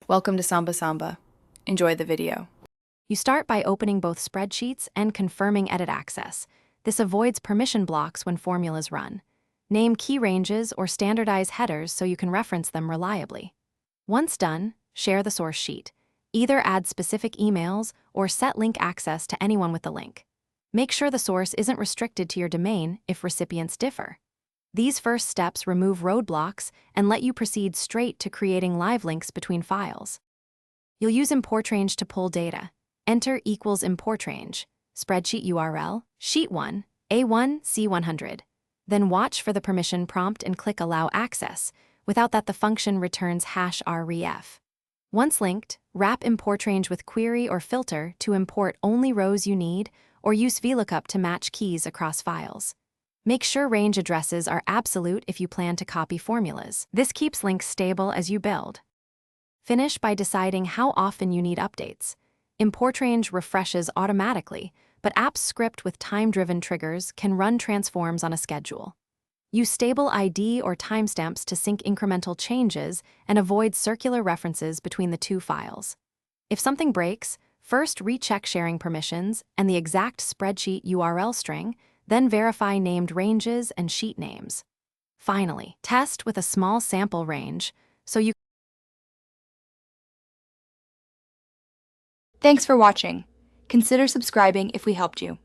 Welcome to Samba Samba. Enjoy the video. You start by opening both spreadsheets and confirming edit access. This avoids permission blocks when formulas run. Name key ranges or standardize headers so you can reference them reliably. Once done, share the source sheet. Either add specific emails or set link access to anyone with the link. Make sure the source isn't restricted to your domain if recipients differ. These first steps remove roadblocks and let you proceed straight to creating live links between files. You'll use import range to pull data. Enter equals import range, spreadsheet URL, sheet 1, A1, C100. Then watch for the permission prompt and click Allow Access. Without that, the function returns #ref. Once linked, wrap import range with query or filter to import only rows you need, or use VLOOKUP to match keys across files. Make sure range addresses are absolute if you plan to copy formulas. This keeps links stable as you build. Finish by deciding how often you need updates. Import range refreshes automatically, but apps script with time-driven triggers can run transforms on a schedule. Use stable ID or timestamps to sync incremental changes and avoid circular references between the two files. If something breaks, first recheck sharing permissions and the exact spreadsheet URL string, then verify named ranges and sheet names. Finally, test with a small sample range so you. Thanks for watching. Consider subscribing if we helped you.